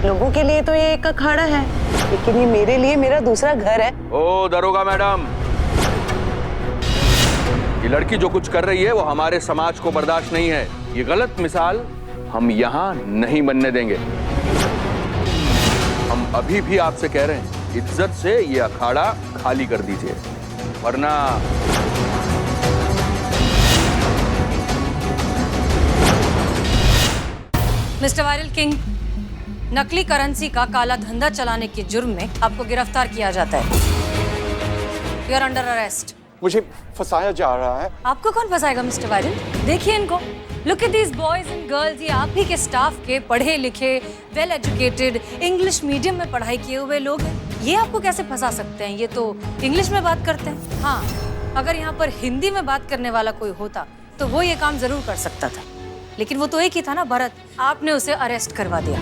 लोगों के लिए तो ये एक अखाड़ा है, लेकिन ये मेरे लिए मेरा दूसरा घर है। ओ दरोगा मैडम, ये लड़की जो कुछ कर रही है वो हमारे समाज को बर्दाश्त नहीं है। ये गलत मिसाल हम यहाँ नहीं बनने देंगे। हम अभी भी आपसे कह रहे हैं, इज्जत से ये अखाड़ा खाली कर दीजिए, वरना मिस्टर वायरल किंग, नकली करेंसी का काला धंधा चलाने के जुर्म में आपको गिरफ्तार किया जाता है। You are under arrest. मुझे फंसाया जा रहा है। आपको कौन फंसाएगा मिस्टर वायरल? देखिए इनको, look at these boys and girls. ये आप ही के स्टाफ के पढ़े लिखे, वेल एजुकेटेड, इंग्लिश मीडियम में पढ़ाई किए हुए लोग हैं। ये आपको कैसे फंसा सकते हैं? ये तो इंग्लिश में बात करते हैं। हाँ, अगर यहाँ पर हिंदी में बात करने वाला कोई होता तो वो ये काम जरूर कर सकता था, लेकिन वो तो एक ही था ना, भरत। आपने उसे अरेस्ट करवा दिया।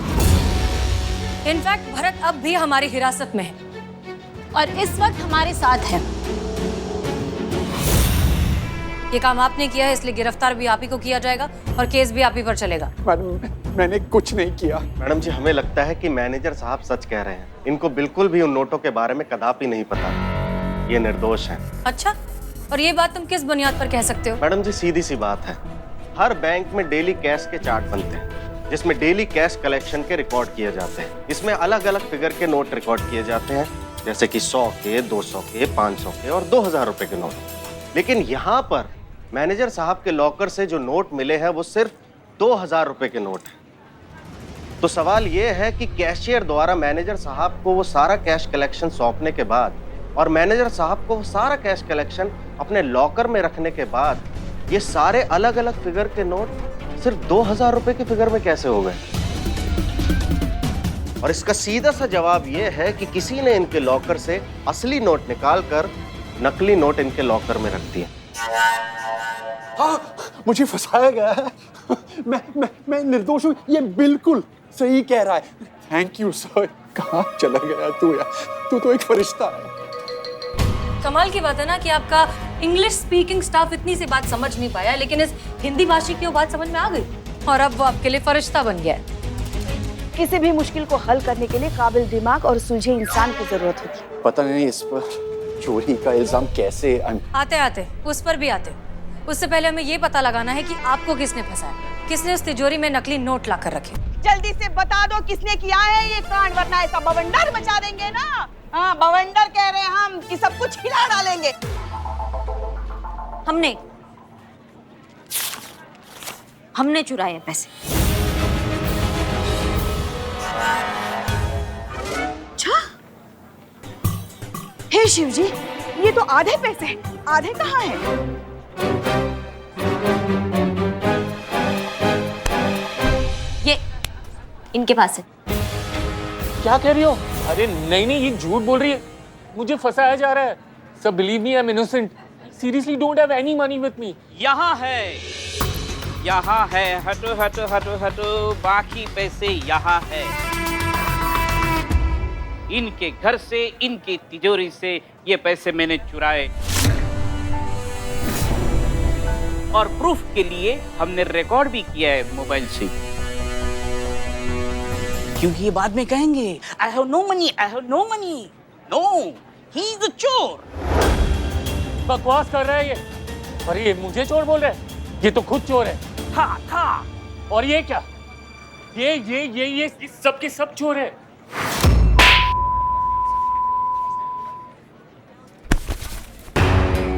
इनफैक्ट भरत अब भी हमारी हिरासत में है और इस वक्त हमारे साथ है। ये काम आपने किया है, इसलिए गिरफ्तार भी आप ही को किया जाएगा और केस भी आप ही पर चलेगा। मैडम, मैंने कुछ नहीं किया। मैडम जी, हमें लगता है कि मैनेजर साहब सच कह रहे हैं। इनको बिल्कुल भी उन नोटों के बारे में कदापि नहीं पता। ये निर्दोष हैं। अच्छा, और ये बात तुम किस बुनियाद पर कह सकते हो? मैडम जी, सीधी सी बात है। हर बैंक में डेली कैश के चार्ट बनते हैं, जिसमें डेली कैश कलेक्शन के रिकॉर्ड किए जाते हैं। इसमें अलग अलग फिगर के नोट रिकॉर्ड किए जाते हैं, जैसे कि 100 के, 200 के, 500 के और 2000 रुपए के नोट। लेकिन यहाँ पर मैनेजर साहब के लॉकर से जो नोट मिले हैं वो सिर्फ 2000 रुपए के नोट हैं। तो सवाल ये है कि कैशियर द्वारा मैनेजर साहब को वो सारा कैश कलेक्शन सौंपने के बाद और मैनेजर साहब को वो सारा कैश कलेक्शन अपने लॉकर में रखने के बाद ये सारे अलग अलग फिगर के नोट सिर्फ 2000 रुपए के फिगर में कैसे हो गए? और इसका सीधा सा जवाब ये है कि किसी ने इनके लॉकर से असली नोट निकाल कर नकली नोट इनके लॉकर में रख दिए। हाँ, मुझे फंसाया गया है। मैं निर्दोष हूँ। ये बिल्कुल सही कह रहा है। Thank you sir. कहाँ चला गया तू यार? तू तो एक फरिश्ता है। कमाल की बात है ना कि आपका इंग्लिश स्पीकिंग स्टाफ इतनी सी बात समझ नहीं पाया, लेकिन इस हिंदी भाषी की वो बात समझ में आ गई और अब वो आपके लिए फरिश्ता बन गया है। किसी भी मुश्किल को हल करने के लिए काबिल दिमाग और सूझे इंसान की जरूरत होती है। पता नहीं इस पर चोरी का इल्जाम कैसे आते आते उस पर भी आते। उससे पहले हमें ये पता लगाना है कि आपको किसने फंसाया, किसने उस तिजोरी में नकली नोट लाकर रखे। जल्दी से बता दो किसने किया है ये कांड, वरना ऐसा बवंडर मचा देंगे ना। हाँ, बवंडर कह रहे हैं हम कि सब कुछ हिला डालेंगे। हमने चुराए पैसे। अच्छा, हे शिव जी, ये तो आधे पैसे, आधे कहाँ हैं? ये इनके पास है। क्या कह रही हो? अरे नहीं नहीं, ये झूठ बोल रही है। मुझे फंसाया जा रहा है। सब believe me, I am innocent. Seriously don't have any money with me. यहाँ है, यहाँ है। हटो हटो हटो हटो, बाकी पैसे यहाँ है। इनके घर से, इनकी तिजोरी से ये पैसे मैंने चुराए और प्रूफ के लिए हमने रिकॉर्ड भी किया है मोबाइल से, क्योंकि ये बाद में कहेंगे I have no money, I have no money. No, he is a चोर। बकवास कर रहा है ये। अरे ये मुझे चोर बोल रहा है? ये तो खुद चोर है। था। और ये क्या? ये सब के सब चोर है।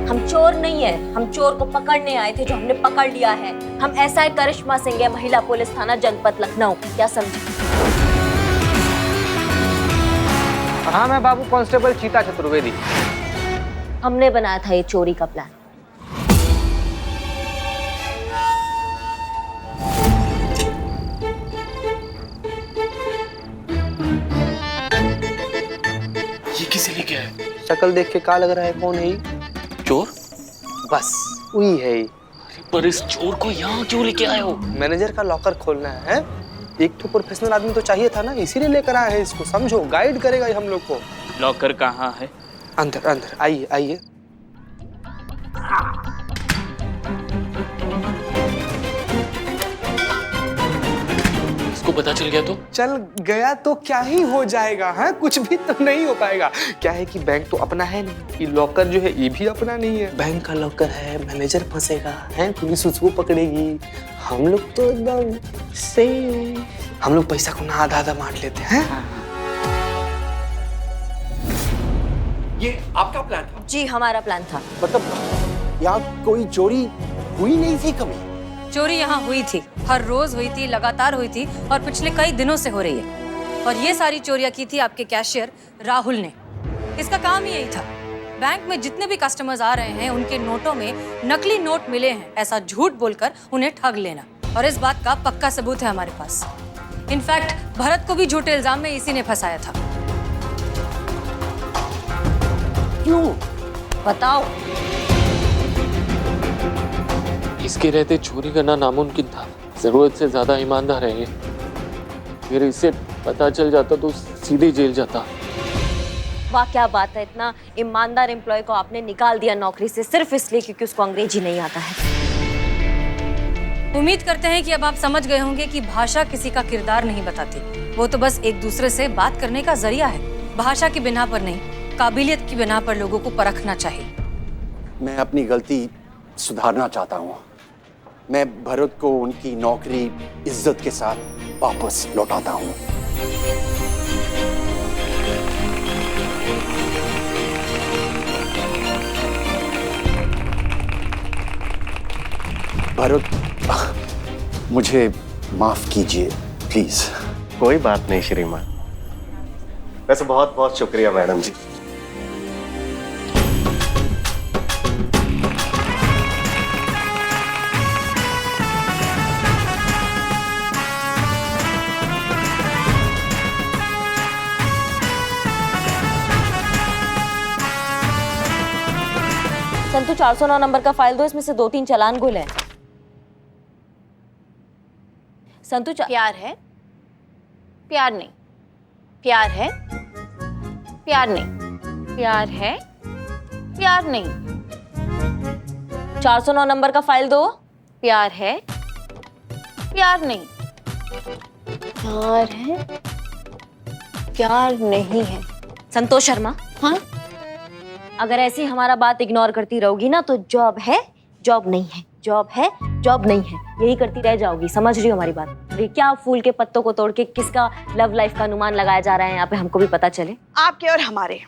हम चोर नहीं है, हम चोर को पकड़ने आए थे जो हमने पकड़ लिया है। हम एसआई करिश्मा सिंह है, महिला पुलिस थाना जनपद लखनऊ। क्या समझे? हाँ, मैं बाबू कांस्टेबल चीता चतुर्वेदी। हमने बनाया था ये चोरी का प्लान। ये किसे लेके आए? शक्ल देख के क्या लग रहा है? कौन है ये? चोर? बस वही है ये। पर इस चोर को यहाँ क्यों लेके आए हो? मैनेजर का लॉकर खोलना है। एक तो प्रोफेशनल आदमी तो चाहिए था ना, इसीलिए लेकर आए हैं इसको। समझो, गाइड करेगा ये हम लोग को। लॉकर कहाँ है? अंदर अंदर आइए आइए। इसको पता चल गया तो? चल गया तो क्या ही हो जाएगा, है कुछ भी तो नहीं हो पाएगा। क्या है कि बैंक तो अपना है नहीं, ये लॉकर जो है ये भी अपना नहीं है। बैंक का लॉकर है, मैनेजर फंसेगा, है पुलिस उसको पकड़ेगी। हम लोग तो एकदम सेफ, हम लोग पैसा को ना आधा आधा बांट लेते हैं। ये आपका प्लान था? जी हमारा प्लान था। मतलब यहाँ कोई चोरी हुई नहीं थी कभी? चोरी यहाँ हुई थी, हर रोज हुई थी, लगातार हुई थी और पिछले कई दिनों से हो रही है। और ये सारी चोरियां की थी आपके कैशियर राहुल ने। इसका काम ही यही था, बैंक में जितने भी कस्टमर्स आ रहे हैं उनके नोटों में नकली नोट मिले हैं ऐसा झूठ बोलकर उन्हें ठग लेना। और इस बात का पक्का सबूत है हमारे पास। इनफैक्ट भरत को भी झूठे इल्जाम में इसी ने फंसाया था। क्यों? बताओ। इसके रहते चोरी करना नामुमकिन था। जरूरत से ज्यादा ईमानदार है ये। फिर इसे पता चल जाता तो सीधे जेल जाता। वाह क्या बात है, इतना ईमानदार एम्प्लॉय को आपने निकाल दिया नौकरी से सिर्फ इसलिए क्योंकि उसको अंग्रेजी नहीं आता है। उम्मीद करते हैं कि अब आप समझ गए होंगे कि भाषा किसी का किरदार नहीं बताती, वो तो बस एक दूसरे से बात करने का जरिया है। भाषा की बिना पर नहीं, काबिलियत की बिना पर लोगों को परखना चाहिए। मैं अपनी गलती सुधारना चाहता हूँ। मैं भरत को उनकी नौकरी इज्जत के साथ वापस लौटाता हूँ। भरत, मुझे माफ कीजिए प्लीज। कोई बात नहीं श्रीमान। वैसे बहुत बहुत शुक्रिया मैडम जी। संतु 409 नंबर का फाइल दो, इसमें से 2-3 चालान गुल है। संतु प्यार है, प्यार नहीं, प्यार है, प्यार नहीं, प्यार है, प्यार नहीं। 409 नंबर का फाइल दो। प्यार है, प्यार नहीं, प्यार है, प्यार नहीं है। संतोष शर्मा, हाँ अगर ऐसी हमारा बात इग्नोर करती रहोगी ना तो जॉब है, जॉब नहीं है, जॉब है, जॉब नहीं है, यही करती रह जाओगी। समझ रही हो हमारी बात? अरे क्या फूल के पत्तों को तोड़ के किसका लव लाइफ का अनुमान लगाया जा रहा है यहाँ पे, हमको भी पता चले। आपके और हमारे।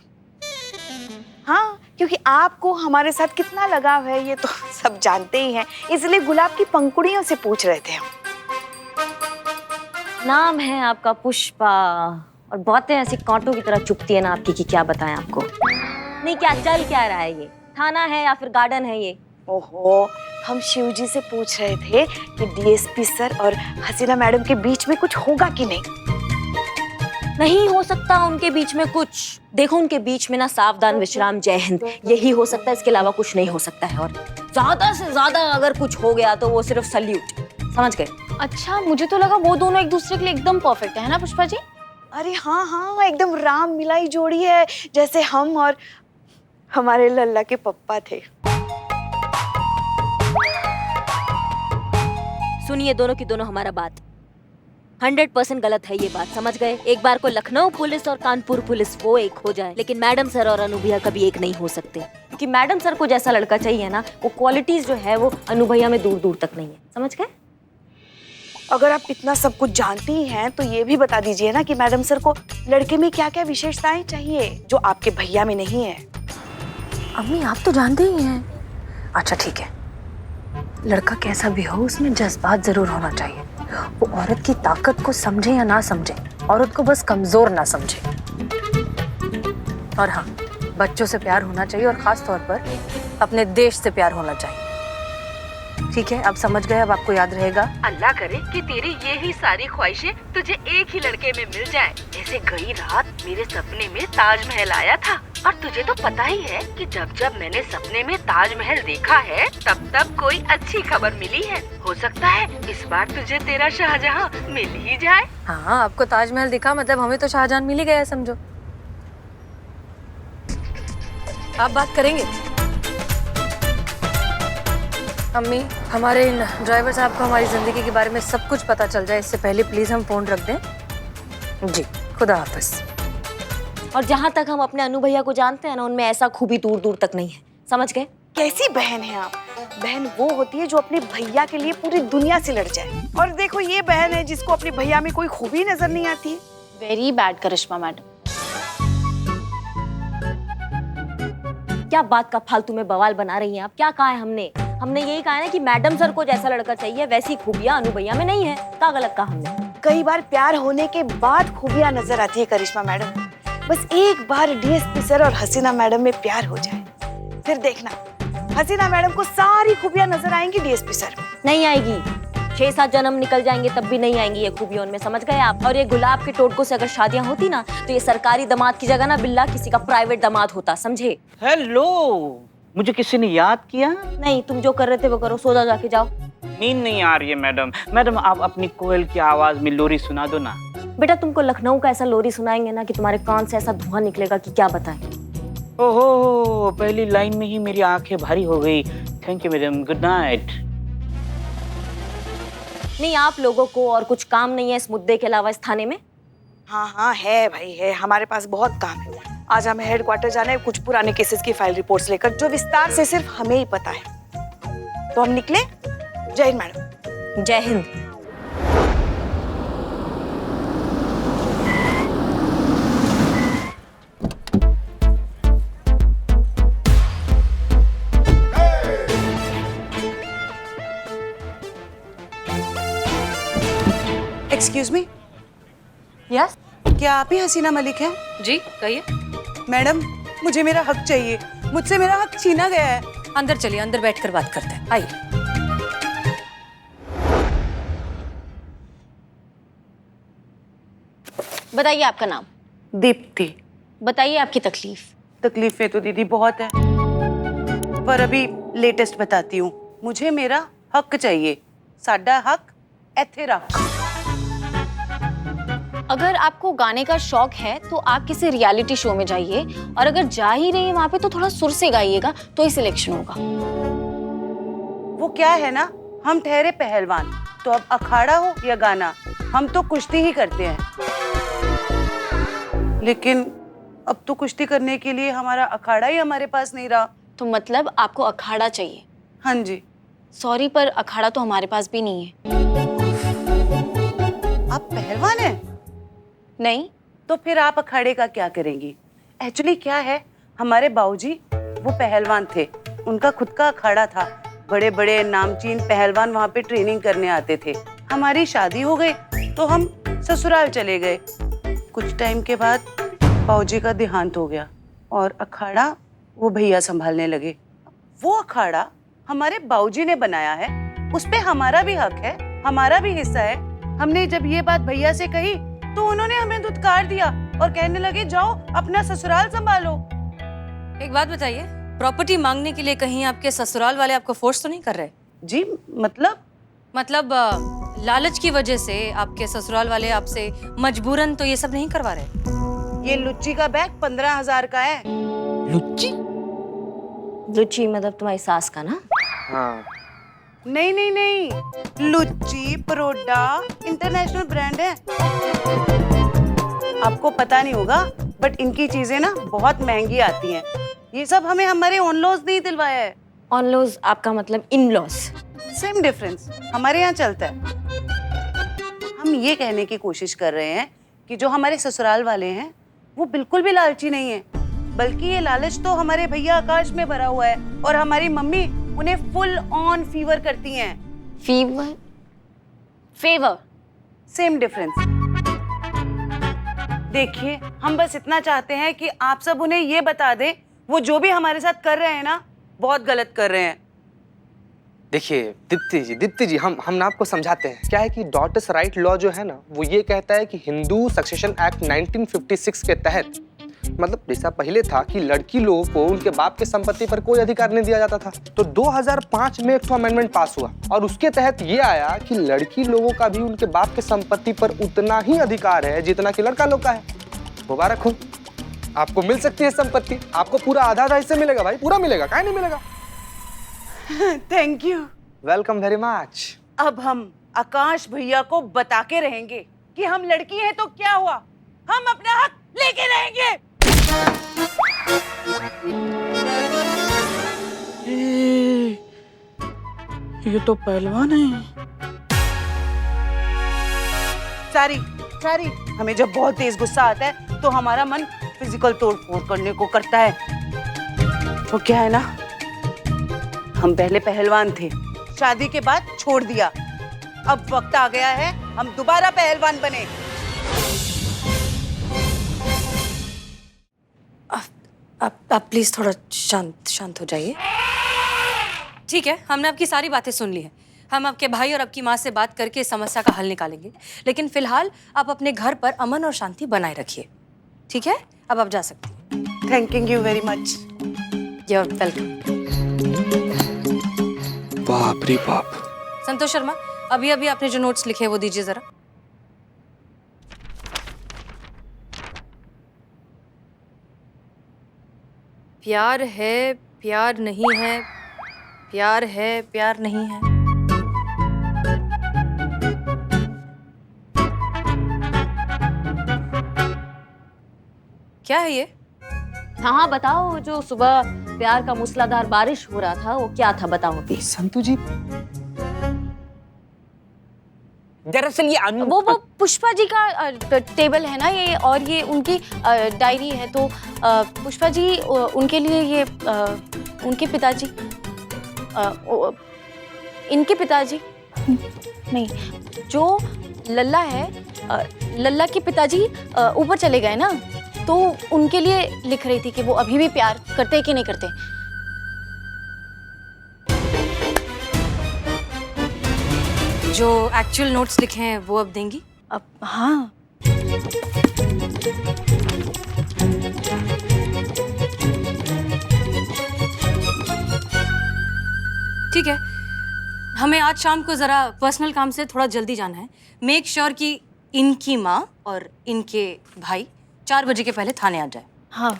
हाँ, क्योंकि आपको हमारे साथ कितना लगाव है ये तो सब जानते ही हैं, इसलिए गुलाब की पंखुड़ियों से पूछ रहे थे हम। नाम है आपका पुष्पा और बातें ऐसी कांटों की तरह चुभती है ना आपकी कि क्या बताएं आपको। नहीं क्या चल क्या रहा है ये? थाना है या फिर गार्डन है ये? ओहो, हम शिवजी से पूछ रहे थे कि डीएसपी सर और हसीना मैडम के बीच में कुछ होगा कि नहीं। नहीं हो सकता उनके बीच में कुछ। देखो उनके बीच में ना सावधान विश्राम जय हिंद यही हो सकता है, इसके अलावा कुछ नहीं हो सकता है। और ज्यादा से ज्यादा अगर कुछ हो गया तो वो सिर्फ सल्यूट। समझ गए? अच्छा, मुझे तो लगा वो दोनों एक दूसरे के लिए एकदम परफेक्ट है ना पुष्पा जी? अरे हाँ हाँ, एकदम राम मिलाई जोड़ी है, जैसे हम और हमारे लल्ला के पप्पा थे। सुनिए दोनों की दोनों हमारा बात 100% गलत है ये बात, समझ गए? एक बार को लखनऊ पुलिस और कानपुर पुलिस वो एक हो जाए, लेकिन मैडम सर और अनु भैया कभी एक नहीं हो सकते, क्योंकि मैडम सर को जैसा लड़का चाहिए ना, वो क्वालिटीज जो है वो अनु भैया में दूर दूर तक नहीं है। समझ गए? अगर आप इतना सब कुछ जानती हैं तो ये भी बता दीजिए ना कि मैडम सर को लड़के में क्या क्या विशेषताएं चाहिए जो आपके भैया में नहीं है। अम्मी आप तो जानते ही हैं। अच्छा ठीक है, लड़का कैसा भी हो उसमें जज्बात जरूर होना चाहिए। वो औरत की ताकत को समझे या ना समझे, औरत को बस कमजोर ना समझे। और हाँ, बच्चों से प्यार होना चाहिए और खास तौर पर अपने देश से प्यार होना चाहिए। ठीक है, अब समझ गए, अब आपको याद रहेगा। अल्लाह करे कि तेरी ये ही सारी ख्वाहिशें तुझे एक ही लड़के में मिल जाए। जैसे गई रात मेरे सपने में ताजमहल आया था, और तुझे तो पता ही है कि जब जब मैंने सपने में ताजमहल देखा है तब तब कोई अच्छी खबर मिली है। हो सकता है इस बार तुझे तेरा शाहजहां मिल ही जाए। हाँ, आपको ताजमहल दिखा मतलब हमें तो शाहजहां मिल ही गया, समझो। आप बात करेंगे? अम्मी, हमारे इन ड्राइवर साहब को हमारी जिंदगी के बारे में सब कुछ पता चल जाए, इससे पहले प्लीज हम फोन रख दें। जी, खुदा हाफिज। और जहाँ तक हम अपने अनु भैया को जानते हैं ना, उनमें ऐसा खूबी दूर दूर तक नहीं है, समझ गए? कैसी बहन है आप? बहन वो होती है जो अपने भैया के लिए पूरी दुनिया से लड़ जाए, और देखो ये बहन है जिसको अपने भैया में कोई खूबी नजर नहीं आती है। वेरी बैड करिश्मा मैडम। क्या बात का फालतू में बवाल बना रही हैं आप? क्या कहा है हमने? हमने यही कहा है ना कि मैडम सर को जैसा लड़का चाहिए वैसी खूबियां अनु भैया में नहीं है। क्या गलत कहा हमने? कई बार प्यार होने के बाद खूबियां नजर आती है करिश्मा मैडम। बस एक बार डीएसपी सर और हसीना मैडम में प्यार हो जाए, फिर देखना हसीना मैडम को सारी खूबियां नजर आएंगी डीएसपी सर में। नहीं आएगी। 6-7 जन्म निकल जाएंगे तब भी नहीं आएंगी ये खूबियां उनमें, समझ गए आप? और ये गुलाब के टोटकों से अगर शादियां होती ना, तो ये सरकारी दामाद की जगह ना बिल्ला किसी का प्राइवेट दामाद होता, समझे? हेलो, मुझे किसी ने याद किया? नहीं, तुम जो कर रहे थे वो करो, सो जाके जाओ। नींद नहीं आ रही है मैडम। मैडम आप अपनी कोयल की आवाज में लोरी सुना दो ना। बेटा तुमको लखनऊ का ऐसा लोरी सुनाएंगे ना कि तुम्हारे कान से ऐसा धुआं निकलेगा कि क्या बताएं। ओहो, पहली लाइन में ही मेरी आंखें भारी हो गई। Thank you madam, good night. नहीं, आप लोगों को और कुछ काम नहीं है इस मुद्दे के अलावा इस थाने में? हाँ हाँ है भाई है, हमारे पास बहुत काम है। आज हमें हेडक्वार्टर जाना है कुछ पुराने केसेस की फाइल रिपोर्ट्स लेकर, जो विस्तार से सिर्फ हमें ही पता है। तो हम निकले। जय हिंद मैडम। जय हिंद। एक्सक्यूज मी, यस, क्या आप ही हसीना मलिक हैं? जी कहिए। मैडम मुझे मेरा हक चाहिए, मुझसे मेरा हक छीना गया है। अंदर चलिए, अंदर बैठकर बात करते हैं, आइए। बताइए आपका नाम। दीप्ति। बताइए आपकी तकलीफ। तकलीफें तो दीदी बहुत है, पर अभी लेटेस्ट बताती हूँ। मुझे मेरा हक चाहिए, साडा हक एथे रख। अगर आपको गाने का शौक है तो आप किसी रियलिटी शो में जाइए, और अगर जा ही रही है वहाँ पे तो थोड़ा सुर से गाइएगा तो ही सिलेक्शन होगा। वो क्या है ना, हम ठहरे पहलवान, तो अब अखाड़ा हो या गाना, हम तो कुश्ती ही करते हैं। लेकिन अब तो कुश्ती करने के लिए हमारा अखाड़ा ही हमारे पास नहीं रहा। तो मतलब आपको अखाड़ा चाहिए? हाँ जी। सॉरी, पर अखाड़ा तो हमारे पास भी नहीं है। आप पहलवान हैं? नहीं। तो फिर आप अखाड़े का क्या करेंगी? एक्चुअली क्या है, हमारे बाबूजी वो पहलवान थे, उनका खुद का अखाड़ा था। बड़े बड़े नामचीन पहलवान वहाँ पे ट्रेनिंग करने आते थे। हमारी शादी हो गई तो हम ससुराल चले गए। कुछ टाइम के बाद बाबूजी का देहांत हो गया और अखाड़ा वो भैया संभालने लगे। वो अखाड़ा हमारे बाबूजी ने बनाया है, उस पे हमारा भी हक है, हमारा भी हिस्सा है। हमने जब ये बात भैया से कही तो उन्होंने हमें धुतकार दिया और कहने लगे जाओ अपना ससुराल संभालो। एक बात बताइए, प्रॉपर्टी मांगने के लिए कहीं आपके ससुराल वाले आपको फोर्स तो नहीं कर रहे? जी मतलब लालच की वजह से आपके ससुराल वाले आपसे मजबूरन तो ये सब नहीं करवा रहे? ये लुच्ची का बैग 15,000 का है। लुच्ची? लुच्ची मतलब तुम्हारी सास का ना? हाँ। नहीं नहीं नहीं, लुच्ची परोडा इंटरनेशनल ब्रांड है। आपको पता नहीं होगा बट इनकी चीजें ना बहुत महंगी आती हैं। ये सब हमें हमारे ऑन लॉज नहीं दिलवाया है। ऑन लॉज आपका मतलब इन लॉज? सेम डिफरेंस हमारे यहाँ चलता है। हम ये कहने की कोशिश कर रहे हैं कि जो हमारे ससुराल वाले हैं वो बिल्कुल भी लालची नहीं है, बल्कि ये लालच तो हमारे भैया आकाश में भरा हुआ है और हमारी मम्मी उन्हें फुल ऑन फीवर करती हैं। फीवर? फेवर? Same difference. देखिए, हम बस इतना चाहते हैं कि आप सब उन्हें ये बता दें, वो जो भी हमारे साथ कर रहे हैं ना, बहुत गलत कर रहे हैं। देखिए दीप्ति जी हम ना आपको समझाते हैं। क्या है कि डॉटर्स राइट लॉ जो है ना, वो ये कहता है कि हिंदू सक्सेशन एक्ट 1956 के तहत, मतलब जैसा पहले था कि लड़की लोगों को उनके बाप के संपत्ति पर कोई अधिकार नहीं दिया जाता था, तो 2005 में एक अमेंडमेंट पास हुआ और उसके तहत ये आया कि लड़की लोगों का भी उनके बाप के संपत्ति पर उतना ही अधिकार है जितना कि लड़का लोग का है। मुबारक हो, आपको मिल सकती है संपत्ति, आपको पूरा आधा हिस्सा मिलेगा भाई, पूरा मिलेगा, काहे नहीं मिलेगा। Thank you. Welcome very much. अब हम आकाश भैया को बता के रहेंगे कि हम लड़की हैं तो क्या हुआ, हम अपना हक लेके रहेंगे। ये तो पहलवान है। सारी सारी हमें जब बहुत तेज गुस्सा आता है तो हमारा मन फिजिकल तोड़फोड़ करने को करता है। तो क्या है ना, हम पहले पहलवान थे, शादी के बाद छोड़ दिया। अब वक्त आ गया है हम दोबारा पहलवान बने। आप प्लीज थोड़ा शांत हो जाइए। ठीक है, हमने आपकी सारी बातें सुन ली हैं। हम आपके भाई और आपकी माँ से बात करके इस समस्या का हल निकालेंगे, लेकिन फिलहाल आप अपने घर पर अमन और शांति बनाए रखिए। ठीक है, अब आप जा सकते हैं। Thank you very much. You are welcome. बाप रे बाप। संतोष शर्मा, अभी अभी आपने जो नोट्स लिखे वो दीजिए जरा। प्यार है, प्यार नहीं है, प्यार है, प्यार नहीं है। क्या है ये? हाँ बताओ, जो सुबह प्यार का मूसलाधार बारिश हो रहा था वो क्या था, बताओ। संतू जी, दरअसल ये वो पुष्पा जी का टेबल है ना ये, और ये उनकी डायरी है। तो पुष्पा जी उनके लिए ये उनके पिताजी, इनके पिताजी नहीं, जो लल्ला है, लल्ला के पिताजी ऊपर चले गए ना, तो उनके लिए लिख रही थी कि वो अभी भी प्यार करते कि नहीं करते। जो एक्चुअल नोट्स लिखे हैं वो अब देंगी? अब हाँ। ठीक है, हमें आज शाम को जरा पर्सनल काम से थोड़ा जल्दी जाना है। मेक श्योर कि इनकी माँ और इनके भाई 4 बजे के पहले थाने आ जाए। हाँ,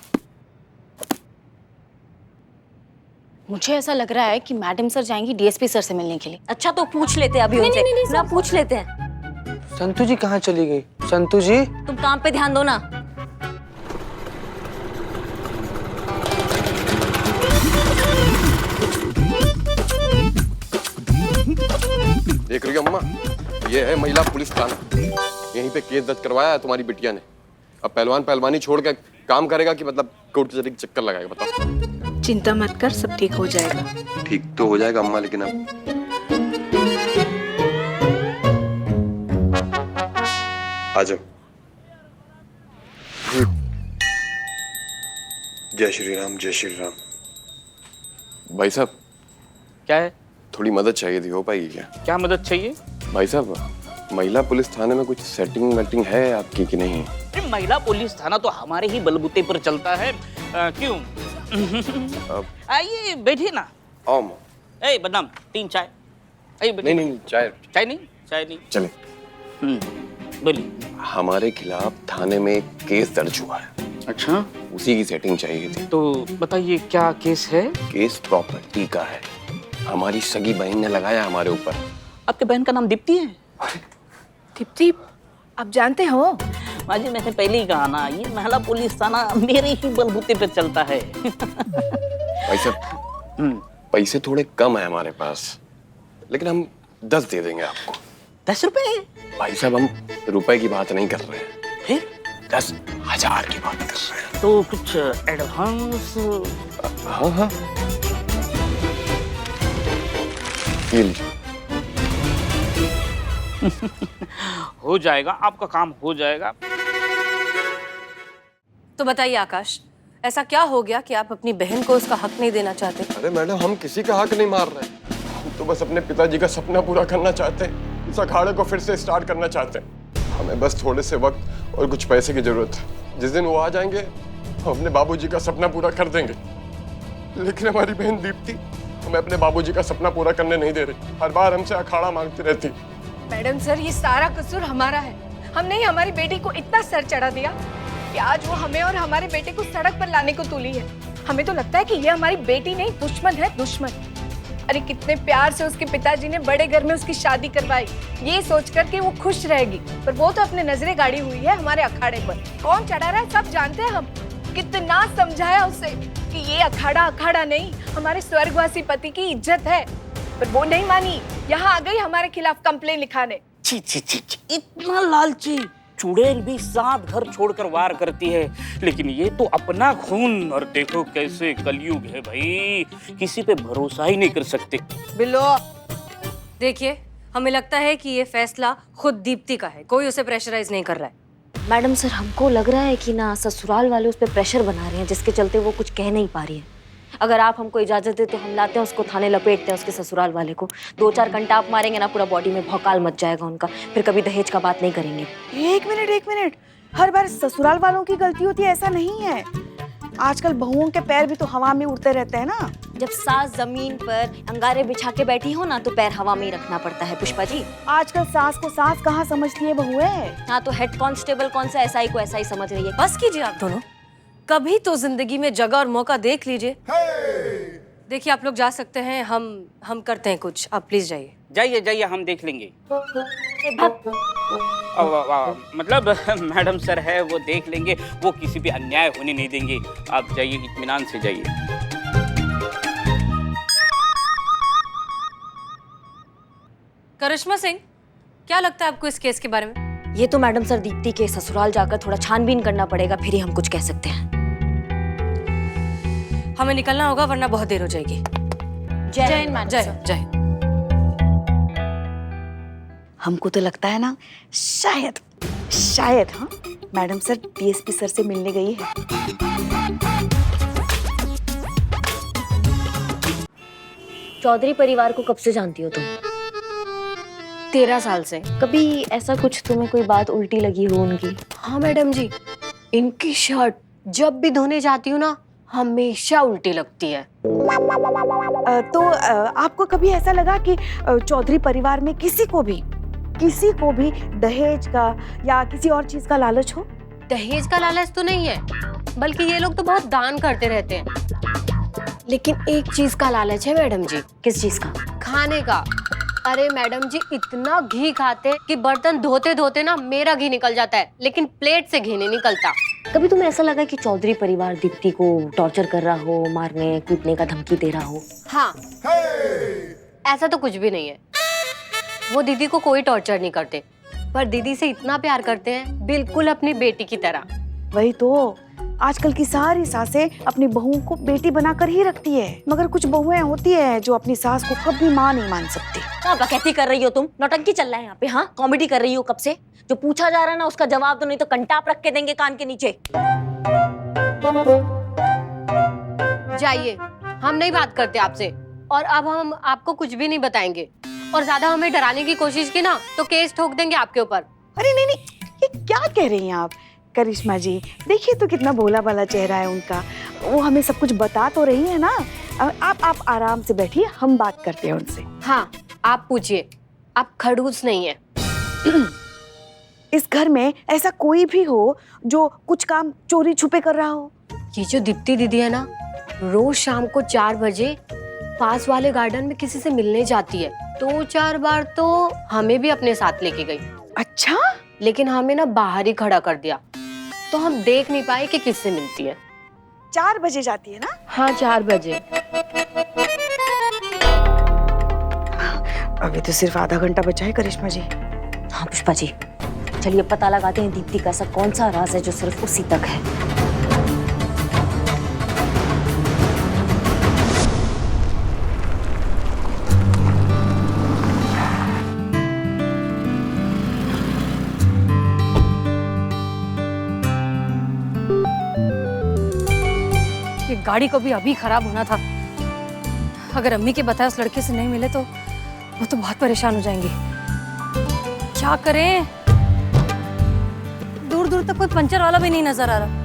मुझे ऐसा लग रहा है कि मैडम सर जाएंगी डीएसपी सर से मिलने के लिए। अच्छा तो पूछ लेते हैं अभी उनसे। नहीं, ना पूछ लेते हैं। संतू जी कहाँ चली गई? संतू जी, तुम काम पे ध्यान दो ना। देख रही हो अम्मा, ये है महिला पुलिस थाना। यहीं पे केस दर्ज करवाया है तुम्हारी बिटिया ने। अब पहलवान पहलवानी छोड़ के काम करेगा कि मतलब कोर्ट कचहरी के चक्कर लगाएगा, बताओ। चिंता मत कर, सब ठीक हो जाएगा। ठीक तो हो जाएगा अम्मा, लेकिन अब आ जाओ। जय श्री राम, जय श्री राम। भाई साहब, क्या है? थोड़ी मदद चाहिए थी, हो पाएगी क्या? क्या मदद चाहिए? भाई साहब, महिला पुलिस थाने में कुछ सेटिंग वेटिंग है आपकी कि नहीं? महिला पुलिस थाना तो हमारे ही बलबूते पर चलता है। क्यों? आइए बैठिए ना। ए बदनाम, 3 चाय। नहीं, चाय नहीं, चाय नहीं। चले। बोलिए। हमारे खिलाफ थाने में एक केस दर्ज हुआ है। अच्छा, उसी की सेटिंग चाहिए थी। तो बताइए क्या केस है? केस प्रॉपर्टी का है। हमारी सगी बहन ने लगाया हमारे ऊपर। आपके बहन का नाम दीप्ति है? दीप्ति, आप जानते हो? माँ जी, मैंने पहले ही कहा ना, ये महिला पुलिस थाना मेरे ही बलबूते पे चलता है। भाई साहब, पैसे थोड़े कम है हमारे पास, लेकिन हम 10 दे देंगे आपको। 10 रुपए? भाई साहब, हम रुपए की बात नहीं कर रहे हैं, फिर 10,000 की बात कर रहे हैं। तो कुछ एडवांस? हाँ, ये लीजिए। हो जाएगा, आपका काम हो जाएगा। तो बताइए आकाश, ऐसा क्या हो गया कि आप अपनी बहन को उसका हक नहीं देना चाहते? अरे मैडम, हम किसी का हक नहीं मार रहे, हम तो बस अपने पिताजी का सपना पूरा करना चाहते हैं। इस अखाड़े को फिर से स्टार्ट करना चाहते हैं। हमें बस थोड़े से वक्त और कुछ पैसे की जरूरत है। जिस दिन वो आ जाएंगे, हम अपने बाबूजी का सपना पूरा कर देंगे। लेकिन हमारी बहन दीप्ति हमें अपने बाबूजी का सपना पूरा करने नहीं दे रही। हर बार हमसे अखाड़ा मांगती रहती। मैडम सर, ये सारा कसूर हमारा है। हमने ही हमारी बेटी को इतना सर चढ़ा दिया कि आज वो हमें और हमारे बेटे को सड़क पर लाने को तुली है। हमें तो लगता है कि ये हमारी बेटी नहीं, दुश्मन है, दुश्मन। अरे कितने प्यार से उसके पिताजी ने बड़े घर में उसकी शादी करवाई, ये सोचकर कि वो खुश रहेगी। पर वो तो अपने नजरें गाड़ी हुई है हमारे अखाड़े पर। कौन चढ़ा रहा है सब जानते हैं हम। कितना समझाया उसे कि ये अखाड़ा अखाड़ा नहीं, हमारे स्वर्गवासी पति की इज्जत है, पर वो नहीं मानी। यहाँ आ गई हमारे खिलाफ कंप्लेन लिखाने। छी छी छी छी, इतना लालची। चुड़ैल भी 7 घर छोड़कर वार करती है, लेकिन ये तो अपना खून। और देखो कैसे कलयुग है भाई, किसी पे भरोसा ही नहीं कर सकते। बिल्लो, देखिए हमें लगता है कि ये फैसला खुद दीप्ति का है, कोई उसे प्रेशराइज नहीं कर रहा है। मैडम सर, हमको लग रहा है कि ना ससुराल वाले उस पर प्रेशर बना रहे हैं, जिसके चलते वो कुछ कह नहीं पा रही है। अगर आप हमको इजाजत दे तो हम लाते हैं उसको थाने, लपेटते हैं उसके ससुराल वाले को। 2-4 घंटा आप मारेंगे ना, पूरा बॉडी में भौकाल मच जाएगा उनका। फिर कभी दहेज का बात नहीं करेंगे। एक मिनट, हर बार ससुराल वालों की गलती होती है ऐसा नहीं है। आजकल बहुओं के पैर भी तो हवा में उड़ते रहते हैं ना। जब सास जमीन पर अंगारे बिछा के बैठी हो ना, तो पैर हवा में ही रखना पड़ता है पुष्पा जी। आजकल सास को सास कहाँ समझती है बहुएं। हाँ, तो हेड कांस्टेबल कौन सा एसआई को एसआई समझ रही है। बस कीजिए आप दोनों, कभी तो जिंदगी में जगह और मौका देख लीजिए। देखिए आप लोग जा सकते हैं, हम करते हैं कुछ, आप प्लीज जाइए। जाइए जाइए, हम देख लेंगे। मतलब मैडम सर है, वो देख लेंगे, वो किसी पे अन्याय होने नहीं देंगे। आप जाइए, इत्मीनान से जाइए। करिश्मा सिंह, क्या लगता है आपको इस केस के बारे में? ये तो मैडम सर दीप्ति के ससुराल जाकर थोड़ा छानबीन करना पड़ेगा, फिर ही हम कुछ कह सकते हैं। हमें निकलना होगा वरना बहुत देर हो जाएगी। जय हिंद मैडम जय सर। जय। हमको तो लगता है ना, शायद हाँ, मैडम सर डीएसपी सर से मिलने गई है। चौधरी परिवार को कब से जानती हो तुम? 13 साल से। कभी ऐसा कुछ तुम्हें कोई बात उल्टी लगी हो उनकी? हाँ मैडम जी, इनकी शर्ट जब भी धोने जाती हूँ ना, हमेशा उल्टी लगती है। तो आपको कभी ऐसा लगा कि चौधरी परिवार में किसी को भी दहेज का या किसी और चीज का लालच हो? दहेज का लालच तो नहीं है, बल्कि ये लोग तो बहुत दान करते रहते हैं। लेकिन एक चीज का लालच है मैडम जी। किस चीज का? खाने का। अरे मैडम जी, इतना घी खाते हैं कि बर्तन धोते धोते ना मेरा घी निकल जाता है, लेकिन प्लेट से घी नहीं निकलता। कभी तुम्हें ऐसा लगा कि चौधरी परिवार दीप्ति को टॉर्चर कर रहा हो, मारने कूटने का धमकी दे रहा हो? हाँ, ऐसा तो कुछ भी नहीं है। वो दीदी को कोई टॉर्चर नहीं करते, पर दीदी से इतना प्यार करते हैं, बिल्कुल अपनी बेटी की तरह। वही तो, आजकल की सारी सासें अपनी बहुओं को बेटी बनाकर ही रखती है, मगर कुछ बहुएं होती है जो अपनी सास को कभी माँ नहीं मान सकती। क्या बकैती कर रही हो तुम? नौटंकी चल रहा है यहाँ पे। हाँ, कॉमेडी कर रही हो कब से? जो पूछा जा रहा है ना उसका जवाब दो, नहीं तो कंटाप रख के देंगे कान के नीचे। जाइए, हम नहीं बात करते आपसे, और अब हम आपको कुछ भी नहीं बताएंगे। और ज्यादा हमें डराने की कोशिश की ना तो केस ठोक देंगे आपके ऊपर। अरे नहीं, ये क्या कह रही हैं आप? करिश्मा जी, देखिए तो कितना भोला भाला चेहरा है उनका, वो हमें सब कुछ बता तो रही है ना। आप आराम से बैठिए, हम बात करते हैं उनसे। हाँ, आप पूछिए, आप खड़ूस नहीं है। इस घर में ऐसा कोई भी हो जो कुछ काम चोरी छुपे कर रहा हो? ये जो दीप्ति दीदी है ना, रोज शाम को 4 बजे पास वाले गार्डन में किसी से मिलने जाती है। 2-4 बार तो हमें भी अपने साथ लेके गई। अच्छा? लेकिन हमें ना बाहर ही खड़ा कर दिया, तो हम देख नहीं पाए कि किससे मिलती है। 4 बजे जाती है ना? हाँ, 4 बजे। अभी तो सिर्फ आधा घंटा बचा है करिश्मा जी। हाँ पुष्पा जी, चलिए पता लगाते हैं दीप्ति का ऐसा कौन सा राज है जो सिर्फ उसी तक है। ये गाड़ी को भी अभी खराब होना था। अगर अम्मी के बताए उस लड़के से नहीं मिले तो वो तो बहुत परेशान हो जाएंगी। क्या करें? दूर दूर तक कोई पंचर वाला भी नहीं नजर आ रहा।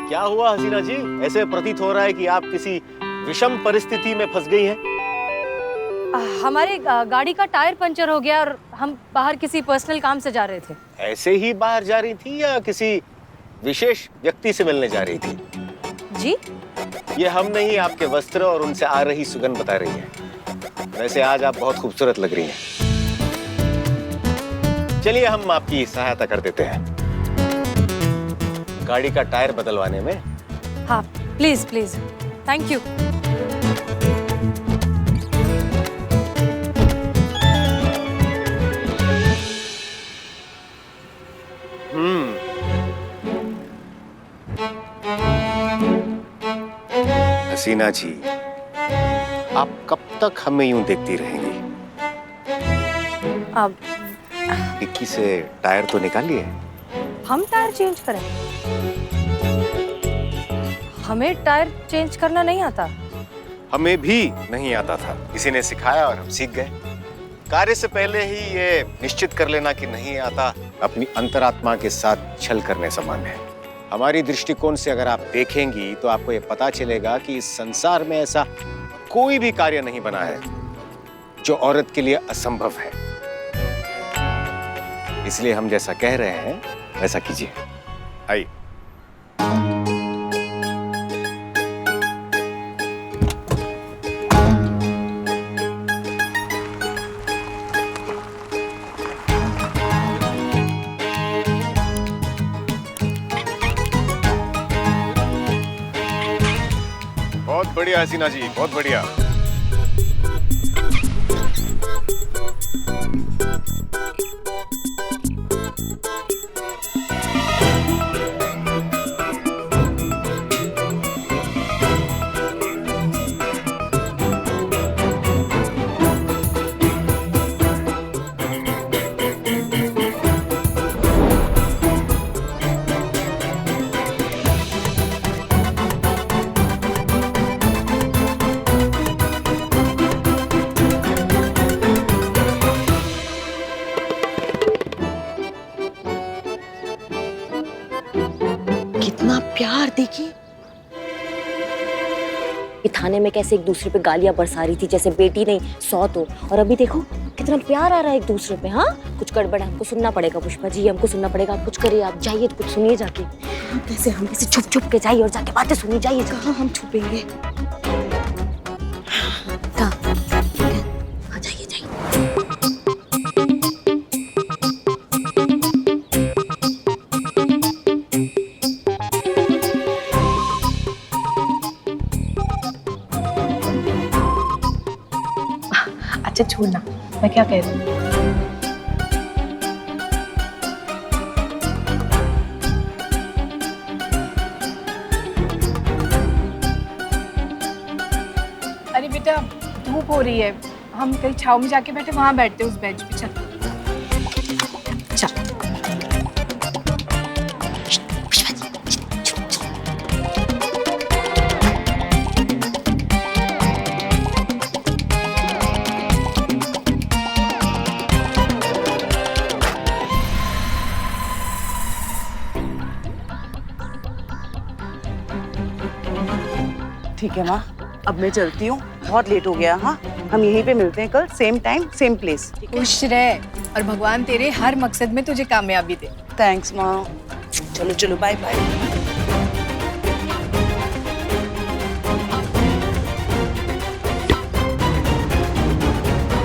क्या हुआ हसीना जी? ऐसे प्रतीत हो रहा है कि आप किसी विषम परिस्थिति में फंस गई हैं। हमारी गाड़ी का टायर पंचर हो गया और हम बाहर किसी पर्सनल काम से जा रहे थे। ऐसे ही बाहर जा रही थी या किसी विशेष व्यक्ति से मिलने जा रही थी? जी? ये हम नहीं, आपके वस्त्र और उनसे आ रही सुगंध बता रही है। वैसे आज आप बहुत खूबसूरत लग रही हैं। चलिए हम आपकी सहायता कर देते हैं गाड़ी का टायर बदलवाने में। हाँ प्लीज प्लीज, थैंक यू। हसीना जी, आप कब तक हमें यूं देखती रहेंगी? अब डिक्की से टायर तो निकालिए। हम टायर चेंज करें? हमें टायर चेंज करना नहीं आता। हमें भी नहीं आता था, किसी ने सिखाया और हम सीख गए। कार्य से पहले ही ये निश्चित कर लेना कि नहीं आता अपनी अंतरात्मा के साथ छल करने समान है। हमारी दृष्टिकोण से अगर आप देखेंगी तो आपको ये पता चलेगा कि इस संसार में ऐसा कोई भी कार्य नहीं बना है जो औरत के लिए असंभव है। इसलिए हम जैसा कह रहे हैं वैसा कीजिए। आइए। बहुत बढ़िया हसीना जी, बहुत बढ़िया। कितना प्यार देखिए। ये थाने में कैसे एक दूसरे पे गालियां बरसा रही थी जैसे बेटी नहीं सौत हो, और अभी देखो कितना प्यार आ रहा है एक दूसरे पे। हाँ कुछ गड़बड़ है, हमको सुनना पड़ेगा पुष्पा जी, हमको सुनना पड़ेगा। आप कुछ करिए, आप जाइए तो कुछ सुनिए जाके। हम कैसे छुप छुप के जाइए और जाके बातें सुनिए, जाइए। कहाँ हम छुपेंगे? हाँ जाइए जाइए। अच्छा छोड़ना, मैं क्या कह रही हूँ। अरे बेटा धूप हो रही है, हम कहीं छाव में जाके बैठे, वहां बैठते उस बेंच पे। चल चल। ठीक है माँ, अब मैं चलती हूँ, बहुत लेट हो गया। हाँ हम यहीं पे मिलते हैं कल, सेम टाइम सेम प्लेस। खुश रह और भगवान तेरे हर मकसद में तुझे कामयाबी दे। थैंक्स माँ। चलो चलो, बाय बाय।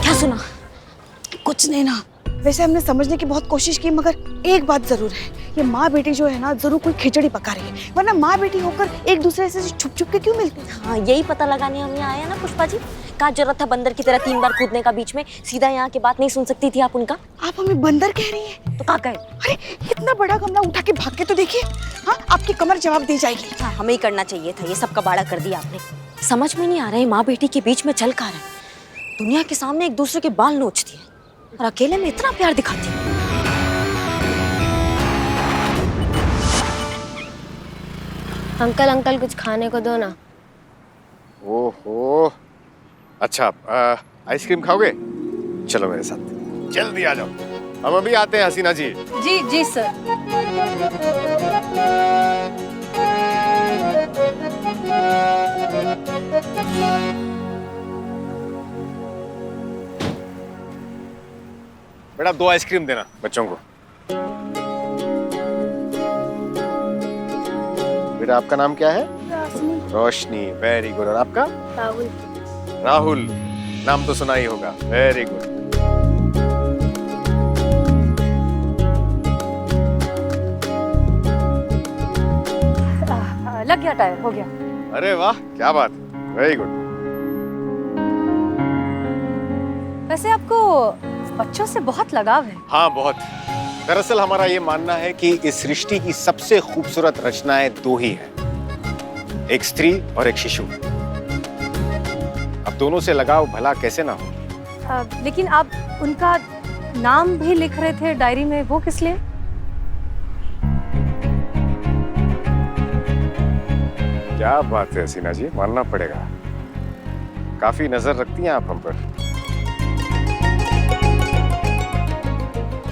क्या सुना? कुछ नहीं ना। वैसे हमने समझने की बहुत कोशिश की, मगर एक बात जरूर है, ये माँ बेटी जो है ना जरूर कोई खिचड़ी पका रही है, वरना माँ बेटी होकर एक दूसरे से छुप छुप के क्यों मिलते हैं? हाँ यही पता लगाने हम यहाँ आए हैं ना पुष्पा जी। क्या जरूरत था बंदर की तरह 3 बार कूदने का बीच में? सीधा यहाँ की बात नहीं सुन सकती थी आप उनका? आप हमें बंदर कह रही है? तो क्या कहे? अरे इतना बड़ा गमला उठा के भाग के तो देखिए। हाँ आपकी कमर जवाब दे जाएगी। हाँ हमें ही करना चाहिए था, ये सब कबाड़ा कर दिया आपने। समझ में नहीं आ रहा है माँ बेटी के बीच में चल का रहा है। दुनिया के सामने एक दूसरे के बाल नोचती है और अकेले में इतना प्यार दिखाती है। अंकल अंकल कुछ खाने को दो ना। ओहो, अच्छा आइसक्रीम खाओगे? चलो मेरे साथ, जल्दी आ जाओ, हम अभी आते हैं हसीना जी। जी जी सर। बेटा 2 आइसक्रीम देना बच्चों को। बेटा आपका नाम क्या है? रोशनी। रोशनी, वेरी गुड। और आपका? राहुल। राहुल, नाम तो सुना ही होगा। Very good. लग गया टायर, हो गया। अरे वाह, क्या बात, वेरी गुड। वैसे आपको बच्चों से बहुत लगाव है। हाँ बहुत। दरअसल हमारा ये मानना है कि इस सृष्टि की सबसे खूबसूरत रचनाएं 2 ही हैं, एक स्त्री और एक शिशु। अब दोनों से लगाव भला कैसे ना हो। लेकिन आप उनका नाम भी लिख रहे थे डायरी में, वो किस लिए? क्या बात है हसीना जी, मानना पड़ेगा, काफी नजर रखती हैं आप हम पर।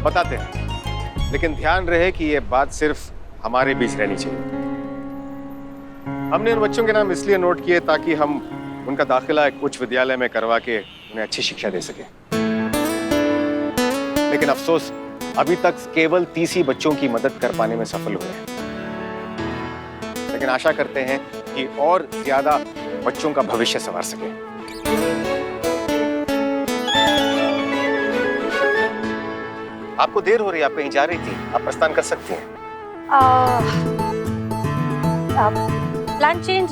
बताते हैं, लेकिन ध्यान रहे कि ये बात सिर्फ हमारे बीच रहनी चाहिए। हमने उन बच्चों के नाम इसलिए नोट किए ताकि हम उनका दाखिला एक उच्च विद्यालय में करवा के उन्हें अच्छी शिक्षा दे सके। लेकिन अफसोस अभी तक केवल 30 ही बच्चों की मदद कर पाने में सफल हुए हैं। लेकिन आशा करते हैं कि और ज्यादा बच्चों का भविष्य संवार सके। आपको देर हो रही है, आप कहीं जा रही थी, आप प्रस्थान कर सकती हैं। प्लान चेंज,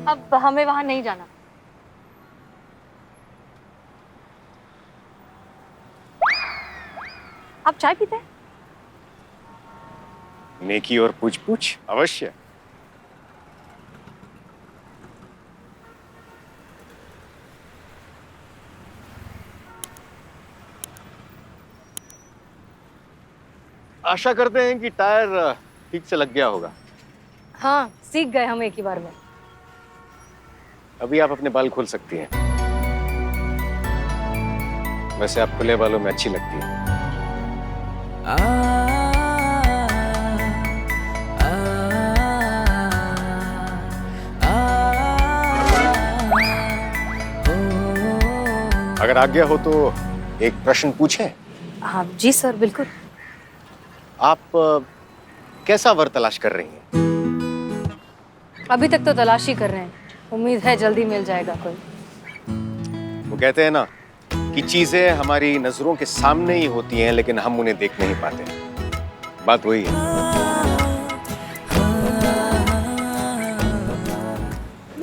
अब हमें वहां नहीं जाना। आप चाय पीते हैं? नेकी और पूछ पूछ अवश्य। आशा करते हैं कि टायर ठीक से लग गया होगा। हाँ, सीख गए हम एक ही बार में। अभी आप अपने बाल खोल सकती हैं। वैसे आप खुले बालों में अच्छी लगती हैं। अगर आज्ञा हो तो एक प्रश्न पूछें? हाँ जी सर, बिल्कुल। आप कैसा वर तलाश कर रही हैं? अभी तक तो तलाश ही कर रहे हैं, उम्मीद है जल्दी मिल जाएगा कोई। वो कहते हैं ना कि चीजें हमारी नजरों के सामने ही होती हैं लेकिन हम उन्हें देख नहीं पाते। बात वही है।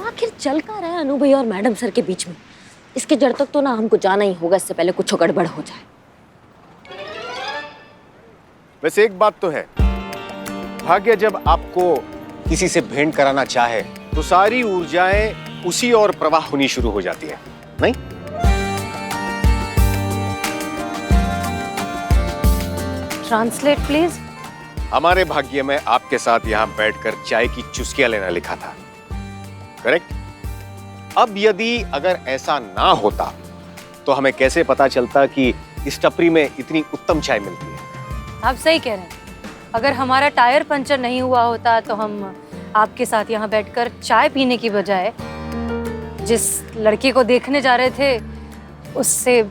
आखिर चल का रहा है अनु भैया और मैडम सर के बीच में? इसके जड़ तक तो ना हमको जाना ही होगा, इससे पहले कुछ गड़बड़ हो जाए। वैसे एक बात तो है, भाग्य जब आपको किसी से भेंट कराना चाहे तो सारी ऊर्जाएं उसी और प्रवाह होनी शुरू हो जाती है, नहीं? Translate please. हमारे भाग्य में आपके साथ यहाँ बैठकर चाय की चुस्कियां लेना लिखा था, करेक्ट? अब यदि अगर ऐसा ना होता तो हमें कैसे पता चलता कि इस टपरी में इतनी उत्तम चाय मिलती है? आप सही कह रहे हैं। अगर हमारा टायर पंचर नहीं हुआ होता तो हम आपके साथ यहाँ बैठकर चाय पीने की बजाय जिस लड़के को देखने जा रहे थे उससे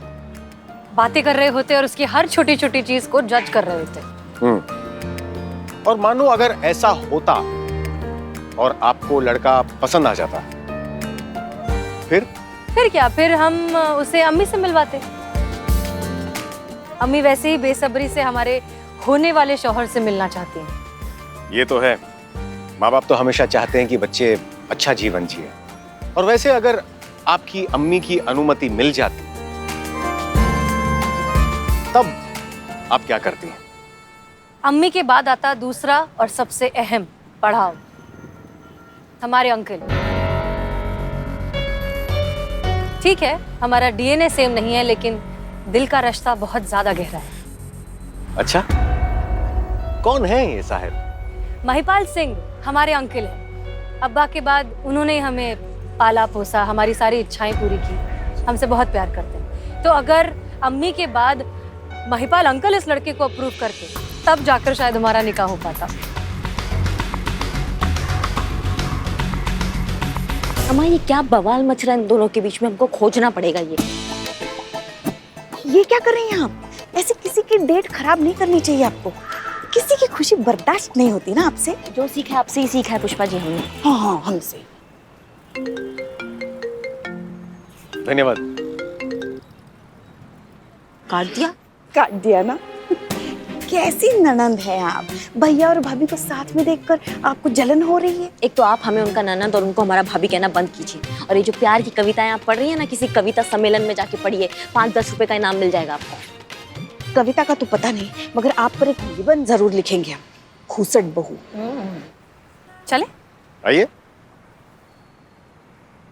बातें कर रहे होते और उसकी हर छोटी छोटी चीज को जज कर रहे होते। और मानो अगर ऐसा होता और आपको लड़का पसंद आ जाता, फिर क्या? फिर हम उसे अम्मी से मिलवाते। अम्मी वैसे ही बेसब्री से हमारे होने वाले शौहर से मिलना चाहती हैं। ये तो है, माँ बाप तो हमेशा चाहते हैं कि बच्चे अच्छा जीवन जिए। और वैसे अगर आपकी अम्मी की अनुमति मिल जाती तब आप क्या करती हैं? अम्मी के बाद आता दूसरा और सबसे अहम पड़ाव, हमारे अंकल। ठीक है, हमारा डीएनए सेम नहीं है लेकिन दिल का रिश्ता बहुत ज्यादा गहरा है। अच्छा, कौन है ये साहब? महिपाल सिंह हमारे अंकल हैं। अब्बा के बाद उन्होंने हमें पाला पोसा, हमारी सारी इच्छाएं पूरी की, हमसे बहुत प्यार करते हैं। तो अगर अम्मी के बाद महिपाल अंकल इस लड़के को अप्रूव करते तब जाकर शायद हमारा निकाह हो पाता। अम्मा ये क्या बवाल मच रहा है इन दोनों के बीच में? हमको खोजना पड़ेगा। ये क्या कर रही हैं आप? ऐसे किसी की डेट खराब नहीं करनी चाहिए आपको। किसी की खुशी बर्दाश्त नहीं होती ना आपसे। जो सीखा है आपसे ही सीखा है पुष्पा जी हमने। हाँ हमसे। धन्यवाद। काट दिया ना। कैसी ननंद है आप। भैया और भाभी को साथ में देखकर आपको जलन हो रही है। एक तो आप हमें उनका ननद और उनको हमारा भाभी कहना बंद कीजिए। और ये जो प्यार की कविताएं आप पढ़ रही है ना, किसी कविता सम्मेलन में जाके पढ़िए, 5-10 रुपए का इनाम मिल जाएगा आपको। कविता का तो पता नहीं, मगर आप पर एक निबंध जरूर लिखेंगे हम। खूसट बहू। चले आइए।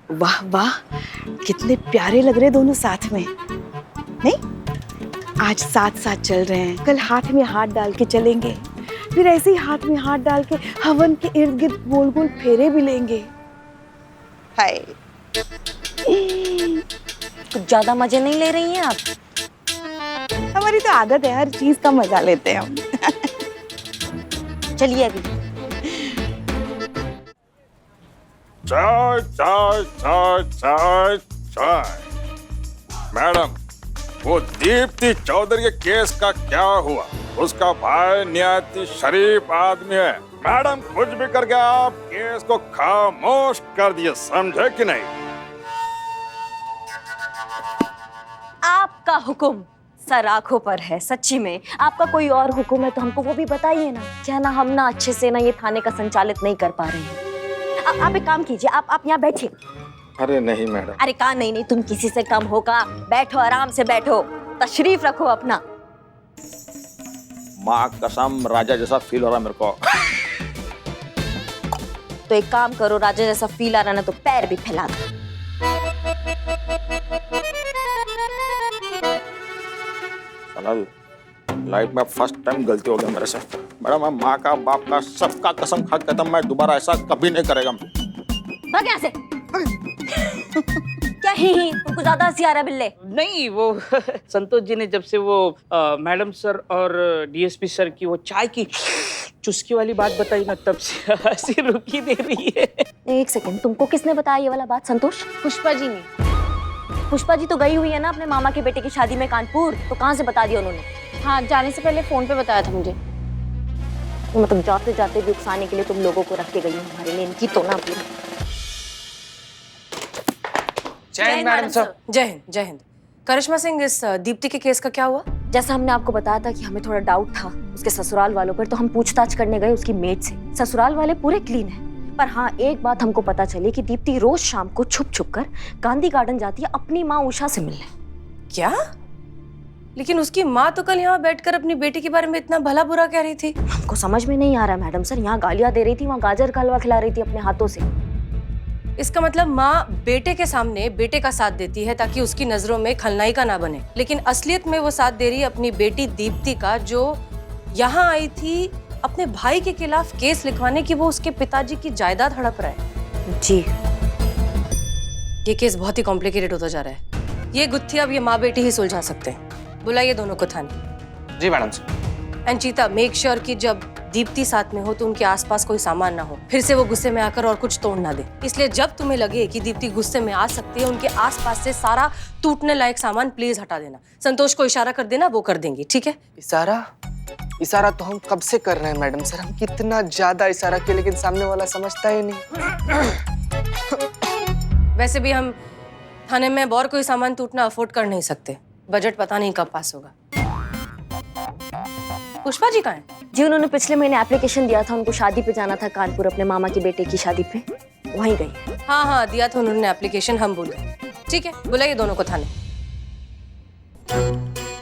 वाह वाह, कितने प्यारे लग रहे दोनों साथ में। नहीं, आज साथ साथ चल रहे हैं, कल हाथ में हाथ डाल के चलेंगे, फिर ऐसे ही हाथ में हाथ डाल के हवन के इर्द गिर्द गोल गोल फेरे भी लेंगे। हाय, कुछ ज्यादा मजे नहीं ले रही हैं आप? हमारी तो आदत है, हर चीज का मजा लेते हैं हम। चलिए अभी। चाय चाय चाय चाय चाय। मैडम, वो दीप्ति चौधरी के केस का क्या हुआ? उसका भाई निहायत शरीफ आदमी है। मैडम, कुछ भी करके आप केस को खामोश कर दिए, समझे कि नहीं? आपका हुक्म सर आंखों पर है। सच्ची में आपका कोई और हुक्म है तो हमको वो भी बताइए ना। क्या ना हम ना अच्छे से ना ये थाने का संचालित नहीं कर पा रहे हैं। आप एक काम कीजिए, आप यहाँ बैठिए। अरे नहीं मैडम। अरे कहा नहीं, तुम किसी से कम होगा। बैठो, आराम से बैठो, तशरीफ रखो अपना। माँ कसम, राजा जैसा फील हो रहा मेरे को। तो एक काम करो, राजा जैसा फील आ रहा ना तो पैर भी फैला दो। लाइफ में फर्स्ट टाइम गलती हो गया मेरे से। मैडम, मैं माँ का, बाप का, सबका कसम खा कहता हूं, मैं दोबारा ऐसा कभी नहीं करेगा। भाग यहाँ से। क्या ही तुमको ज्यादा हंसी आ रहा है बिल्ले? नहीं, वो संतोष जी ने जब से वो मैडम सर और डीएसपी सर की वो चाय की चुस्की वाली बात बताई ना, तब से हंसी रुकी दे रही है। एक सेकंड, तुमको किसने बताया ये वाला बात संतोष? पुष्पा जी ने। पुष्पा जी तो गई हुई है ना अपने मामा के बेटे की शादी में कानपुर, तो कहाँ से बता दिया उन्होंने? हाँ, जाने से पहले फोन पे बताया था मुझे। तो मतलब जाते जाते भी उकसाने के लिए तुम लोगों को रख के गई हो हमारे लिए। इनकी तो ना अपनी। जय हिंद मैडम सर। जय हिंद, जय हिंद। करिश्मा सिंह, इस दीप्ति के केस का क्या हुआ? जैसा हमने आपको बताया था कि हमें थोड़ा डाउट था उसके ससुराल वालों पर, तो हम पूछताछ करने गए उसकी मेड से। ससुराल वाले पूरे क्लीन हैं, पर हाँ एक बात हमको पता चली कि दीप्ति रोज शाम को छुप छुप कर गांधी गार्डन जाती है अपनी माँ उषा से मिलने। क्या? लेकिन उसकी माँ तो कल यहाँ बैठकर अपनी बेटी के बारे में इतना भला बुरा कह रही थी। हमको समझ में नहीं आ रहा मैडम सर, यहाँ गालियाँ दे रही थी, वहाँ गाजर का हलवा खिला रही थी अपने हाथों से। इसका मतलब माँ बेटे के सामने बेटे का साथ देती है ताकि उसकी नजरों में खलनायिका ना बने, लेकिन असलियत में वो साथ दे रही है अपनी बेटी दीप्ति का, जो यहाँ आई थी अपने भाई के खिलाफ केस लिखवाने की वो उसके पिताजी की जायदाद हड़प रहा है। जी, ये केस बहुत ही कॉम्प्लिकेटेड होता जा रहा है। ये गुत्थी अब ये माँ बेटी ही सुलझा सकते हैं। बुलाइए दोनों को थाने। जी मैडम सर। एंड चीता, मेक श्योर कि जब दीप्ति साथ में हो तो उनके आसपास कोई सामान ना हो, फिर से वो गुस्से में आकर और कुछ तोड़ ना दे। इसलिए जब तुम्हें लगे कि दीप्ति गुस्से में आ सकती है, उनके आसपास से सारा टूटने लायक सामान प्लीज हटा देना। संतोष को इशारा कर देना, वो कर देंगी, ठीक है? इशारा तो हम कब से कर रहे हैं मैडम सर। हम कितना ज्यादा इशारा किया लेकिन सामने वाला समझता ही नहीं। वैसे भी हम थाने में और कोई सामान टूटना अफोर्ड कर नहीं सकते। बजट पता नहीं कब पास होगा। पुष्पा जी कहाँ हैं? जी, उन्होंने पिछले महीने एप्लीकेशन दिया था, उनको शादी पे जाना था कानपुर, अपने मामा के बेटे की शादी पे, वहीं गई। हाँ हाँ, दिया था उन्होंने एप्लीकेशन, हम भूल गए। ठीक है, बुलाइए दोनों को थाने।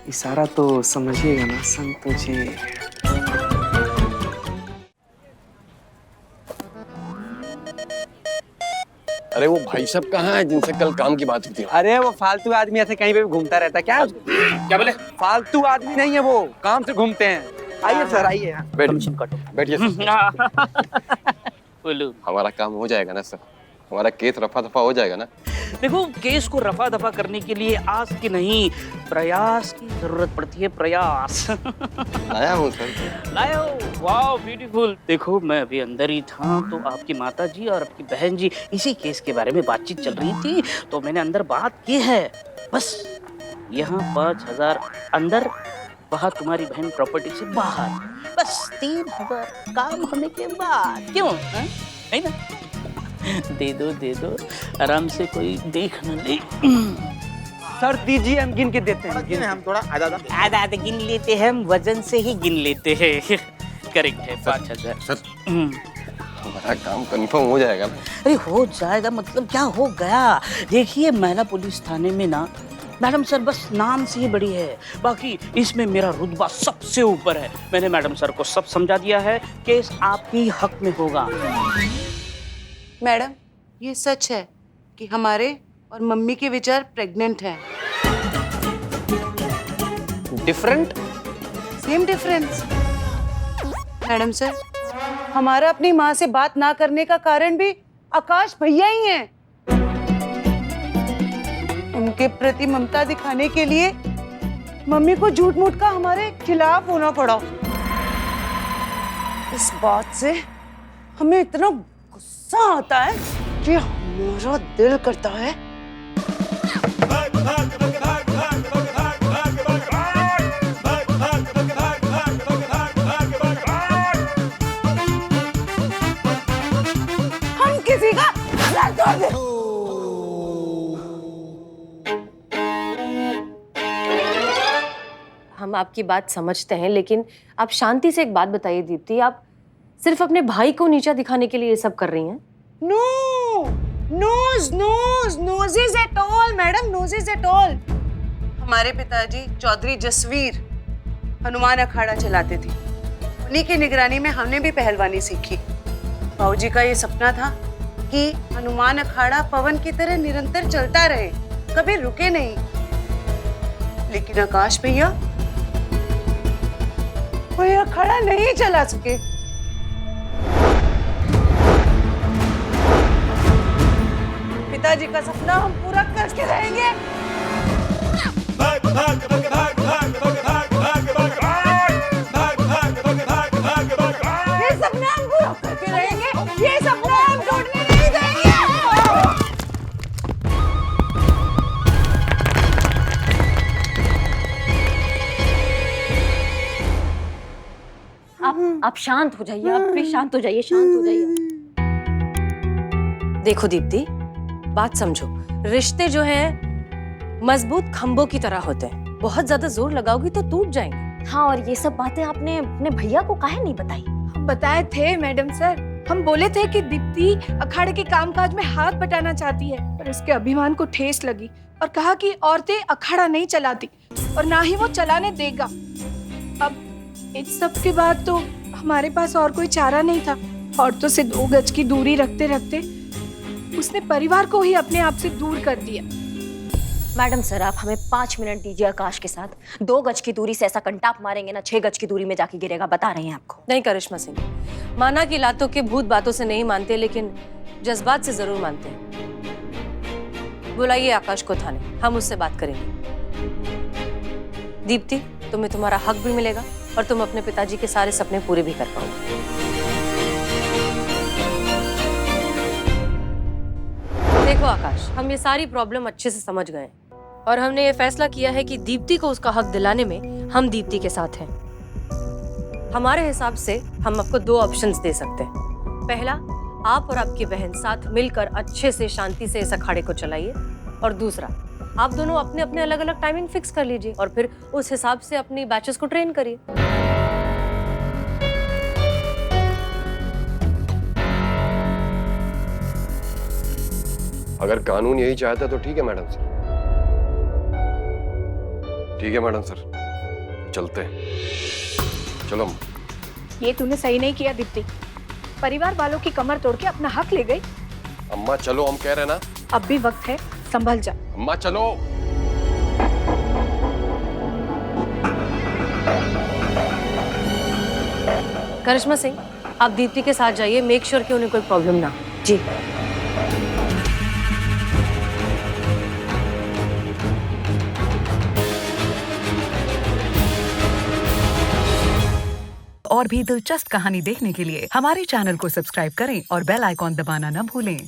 इशारा तो समझिएगा ना संतोष जी। अरे वो भाई साहब कहाँ है जिनसे कल काम की बात हुई थी? अरे वो फालतू आदमी ऐसे कहीं पे भी घूमता रहता है। क्या बोले? फालतू आदमी नहीं है वो, काम से घूमते हैं। आइए सर, आइए। बैठिए हमारा काम हो जाएगा ना सर? हमारा केस रफा दफा हो जाएगा ना? देखो, केस को रफा दफा करने के लिए आस की नहीं प्रयास की जरूरत पड़ती है। प्रयास लाया हूँ सर। लाया हो? वाह, ब्यूटीफुल। देखो, मैं अभी अंदर ही था तो आपकी माता जी और आपकी बहन जी इसी केस के बारे में बातचीत चल रही थी, तो मैंने अंदर बात की है। बस यहाँ 5,000 अंदर वहाँ तुम्हारी बहन प्रॉपर्टी से बाहर, बस 3,000 काम होने के बाद, क्यों हाँ? है ना? दे दो, आराम से कोई देख न ले। सर दीजिए, हम गिन के देते हैं। गिन हम थोड़ा आधा गिन लेते हैं, हम वजन से ही गिन लेते हैं। करेक्ट है 5,000। सर हमारा काम कंफर्म हो जाएगा ना? अरे हो जाएगा मतलब क्या हो गया? देखिए महिला पुलिस थाने में ना मैडम सर बस नाम से ही बड़ी है, बाकी इसमें मेरा रुतबा सबसे ऊपर है। मैंने मैडम सर को सब समझा दिया है, केस आपकी हक में होगा। मैडम ये सच है कि हमारे और मम्मी के विचार प्रेग्नेंट हैं। Different? Same difference. Madam sir, हमारा अपनी माँ से बात ना करने का कारण भी आकाश भैया ही हैं। उनके प्रति ममता दिखाने के लिए मम्मी को झूठ मूठ का हमारे खिलाफ होना पड़ा। इस बात से हमें इतना गुस्सा आता है कि हमारा दिल करता है हम किसी का सर तोड़ दें। हम आपकी बात समझते हैं, लेकिन आप शांति से एक बात बताइए दीप्ति, आप सिर्फ अपने भाई को नीचा दिखाने के लिए ये सब कर रही हैं? No, noses at all, madam, noses at all। हमारे पिताजी चौधरी जसवीर हनुमान अखाड़ा चलाते थे। उन्हीं की निगरानी में हमने भी पहलवानी सीखी। बाबूजी का ये सपना था कि हनुमान अखाड़ा पवन की तरह निरंतर चलता रहे, कभी रुके नहीं। लेकिन आकाश भैया कोई अखाड़ा नहीं चला सके। पिताजी का सपना हम पूरा करके रहेंगे। ये सपना हम पूरा करके रहेंगे। ये सपना हम टूटने नहीं देंगे। आप शांत हो जाइए, आप प्लीज शांत हो जाइए, शांत हो जाइए। देखो दीप्ति, बात समझो, रिश्ते जो हैं मजबूत खंभों की तरह होते हैं, बहुत ज्यादा जोर लगाओगी तो टूट जाएंगे। हाँ, और ये सब बातें आपने अपने भैया को काहे नहीं बताई? हम बताए थे मैडम सर, हम बोले थे कि दीप्ति अखाड़े के कामकाज में हाथ बटाना चाहती है, पर उसके अभिमान को ठेस लगी और कहा कि औरतें अखाड़ा नहीं चलाती और ना ही वो चलाने देगा। अब इस सब के बाद तो हमारे पास और कोई चारा नहीं था। औरतों से 2 गज की दूरी रखते रखते उसने परिवार को ही अपने आप से दूर कर दिया। मैडम सर, आप हमें 5 मिनट दीजिए आकाश के साथ। 2 गज की दूरी से ऐसा कंटाप मारेंगे ना, 6 गज की दूरी में जाके गिरेगा, बता रहे हैं आपको। नहीं करिश्मा सिंह, माना कि लातों के भूत बातों से नहीं मानते, लेकिन जज्बात से जरूर मानते हैं। बुलाइए आकाश को थाने, हम उससे बात करेंगे। दीप्ति, तुम्हें तुम्हारा हक भी मिलेगा और तुम अपने पिताजी के सारे सपने पूरे भी कर पाओगे। देखो आकाश, हम ये सारी प्रॉब्लम अच्छे से समझ गए और हमने ये फैसला किया है कि दीप्ति को उसका हक दिलाने में हम दीप्ति के साथ हैं। हमारे हिसाब से हम आपको 2 ऑप्शंस दे सकते हैं। पहला, आप और आपकी बहन साथ मिलकर अच्छे से शांति से इस अखाड़े को चलाइए, और दूसरा, आप दोनों अपने अपने अलग अलग टाइमिंग फिक्स कर लीजिए और फिर उस हिसाब से अपनी बैचेस को ट्रेन करिए। अगर कानून यही चाहता तो ठीक है मैडम सर। ठीक है मैडम सर, चलते हैं। चलो। ये तूने सही नहीं किया दीप्ति, परिवार वालों की कमर तोड़ के अपना हक ले गई। अम्मा चलो, हम कह रहे हैं ना। अब भी वक्त है, संभल जा। अम्मा चलो। करिश्मा सिंह, आप दीप्ति के साथ जाइए, मेक श्योर कि उन्हें कोई प्रॉब्लम ना हो। जी। और भी दिलचस्प कहानी देखने के लिए हमारे चैनल को सब्सक्राइब करें और बेल आइकॉन दबाना न भूलें।